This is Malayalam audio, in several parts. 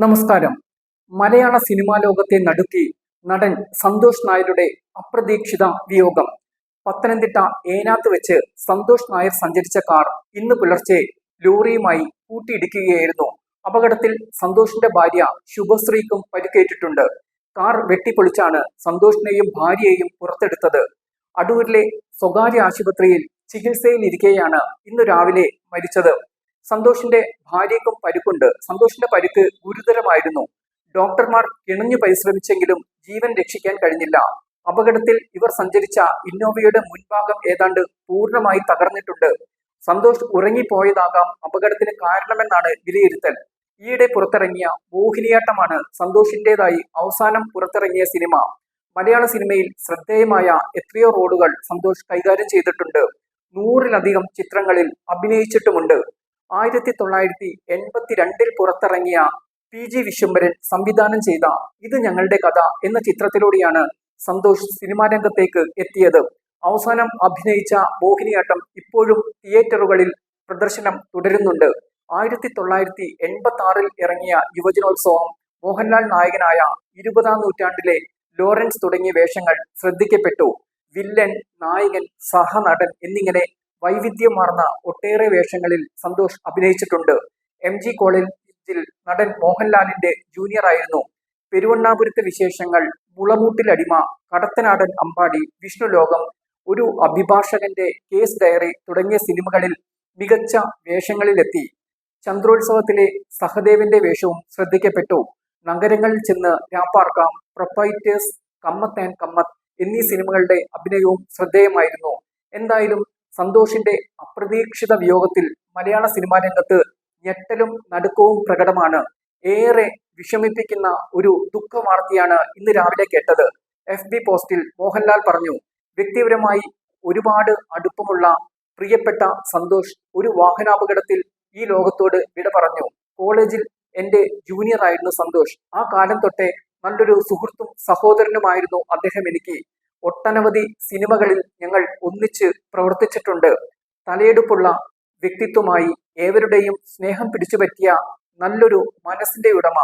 നമസ്കാരം. മലയാള സിനിമാ ലോകത്തെ നടുക്കി നടൻ സന്തോഷ് നായരുടെ അപ്രതീക്ഷിത വിയോഗം. പത്തനംതിട്ട ഏനാത്ത് വെച്ച് സന്തോഷ് നായർ സഞ്ചരിച്ച കാർ ഇന്ന് പുലർച്ചെ ലോറിയുമായി കൂട്ടിയിടിക്കുകയായിരുന്നു. അപകടത്തിൽ സന്തോഷിന്റെ ഭാര്യ ശുഭശ്രീക്കും പരിക്കേറ്റിട്ടുണ്ട്. കാർ വെട്ടിപ്പൊളിച്ചാണ് സന്തോഷിനെയും ഭാര്യയെയും പുറത്തെടുത്തത്. അടൂരിലെ സ്വകാര്യ ആശുപത്രിയിൽ ചികിത്സയിലിരിക്കെയാണ് ഇന്ന് രാവിലെ മരിച്ചത്. സന്തോഷിന്റെ ഭാര്യയ്ക്കും പരിക്കുണ്ട്. സന്തോഷിന്റെ പരിക്ക് ഗുരുതരമായിരുന്നു. ഡോക്ടർമാർ കിണഞ്ഞു പരിശ്രമിച്ചെങ്കിലും ജീവൻ രക്ഷിക്കാൻ കഴിഞ്ഞില്ല. അപകടത്തിൽ ഇവർ സഞ്ചരിച്ച ഇന്നോവയുടെ മുൻഭാഗം ഏതാണ്ട് പൂർണ്ണമായി തകർന്നിട്ടുണ്ട്. സന്തോഷ് ഉറങ്ങിപ്പോയതാകാം അപകടത്തിന് കാരണമെന്നാണ് വിലയിരുത്തൽ. ഈയിടെ പുറത്തിറങ്ങിയ മോഹിനിയാട്ടമാണ് സന്തോഷിന്റേതായി അവസാനം പുറത്തിറങ്ങിയ സിനിമ. മലയാള സിനിമയിൽ ശ്രദ്ധേയമായ എത്രയോ റോളുകൾ സന്തോഷ് കൈകാര്യം ചെയ്തിട്ടുണ്ട്. 100-ലധികം ചിത്രങ്ങളിൽ അഭിനയിച്ചിട്ടുമുണ്ട്. 1982 പുറത്തിറങ്ങിയ PG വിശ്വംഭരൻ സംവിധാനം ചെയ്ത ഇത് ഞങ്ങളുടെ കഥ എന്ന ചിത്രത്തിലൂടെയാണ് സന്തോഷ് സിനിമാ രംഗത്തേക്ക് എത്തിയത്. അവസാനം അഭിനയിച്ച മോഹിനിയാട്ടം ഇപ്പോഴും തിയേറ്ററുകളിൽ പ്രദർശനം തുടരുന്നുണ്ട്. 1986 ഇറങ്ങിയ യുവജനോത്സവം, മോഹൻലാൽ നായകനായ 20-ാം നൂറ്റാണ്ടിലെ ലോറൻസ് തുടങ്ങിയ വേഷങ്ങൾ ശ്രദ്ധിക്കപ്പെട്ടു. വില്ലൻ, നായകൻ, സഹനടൻ എന്നിങ്ങനെ വൈവിധ്യമാർന്ന ഒട്ടേറെ വേഷങ്ങളിൽ സന്തോഷ് അഭിനയിച്ചിട്ടുണ്ട്. MG കോളേജിൽ നടൻ മോഹൻലാലിന്റെ ജൂനിയറായിരുന്നു. പെരുവണ്ണാപുരത്തെ വിശേഷങ്ങൾ, മുളമൂട്ടിലടിമ, കടത്തനാടൻ അമ്പാടി, വിഷ്ണുലോകം, ഒരു അഭിഭാഷകന്റെ കേസ് ഡയറി തുടങ്ങിയ സിനിമകളിൽ മികച്ച വേഷങ്ങളിലെത്തി. ചന്ദ്രോത്സവത്തിലെ സഹദേവന്റെ വേഷവും ശ്രദ്ധിക്കപ്പെട്ടു. നഗരങ്ങളിൽ ചെന്ന് രാപ്പാർക്കാം, പ്രൊപ്പൈറ്റേഴ്സ്, കമ്മത്ത് ആൻഡ് കമ്മത്ത് എന്നീ സിനിമകളുടെ അഭിനയവും ശ്രദ്ധേയമായിരുന്നു. എന്തായാലും സന്തോഷിന്റെ അപ്രതീക്ഷിത വിയോഗത്തിൽ മലയാള സിനിമാ രംഗത്ത് ഞെട്ടലും നടുക്കവും പ്രകടമാണ്. ഏറെ വിഷമിപ്പിക്കുന്ന ഒരു ദുഃഖവാർത്തയാണ് ഇന്ന് രാവിലെ കേട്ടത്. FB പോസ്റ്റിൽ മോഹൻലാൽ പറഞ്ഞു, വ്യക്തിപരമായി ഒരുപാട് അടുപ്പമുള്ള പ്രിയപ്പെട്ട സന്തോഷ് ഒരു വാഹനാപകടത്തിൽ ഈ ലോകത്തോട് വിട പറഞ്ഞു. കോളേജിൽ എന്റെ ജൂനിയർ ആയിരുന്നു സന്തോഷ്. ആ കാലം തൊട്ടേ നല്ലൊരു സുഹൃത്തും സഹോദരനുമായിരുന്നു അദ്ദേഹം എനിക്ക്. ഒട്ടനവധി സിനിമകളിൽ ഞങ്ങൾ ഒന്നിച്ച് പ്രവർത്തിച്ചിട്ടുണ്ട്. തലയെടുപ്പുള്ള വ്യക്തിത്വമായി ഏവരുടെയും സ്നേഹം പിടിച്ചുപറ്റിയ നല്ലൊരു മനസ്സിന്റെ ഉടമ.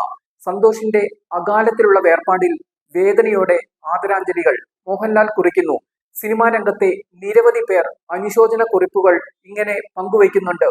സന്തോഷിന്റെ അകാലത്തിലുള്ള വേർപാടിൽ വേദനയോടെ ആദരാഞ്ജലികൾ മോഹൻലാൽ കുറിക്കുന്നു. സിനിമാ രംഗത്തെ നിരവധി പേർ അനുശോചന കുറിപ്പുകൾ ഇങ്ങനെ പങ്കുവയ്ക്കുന്നുണ്ട്.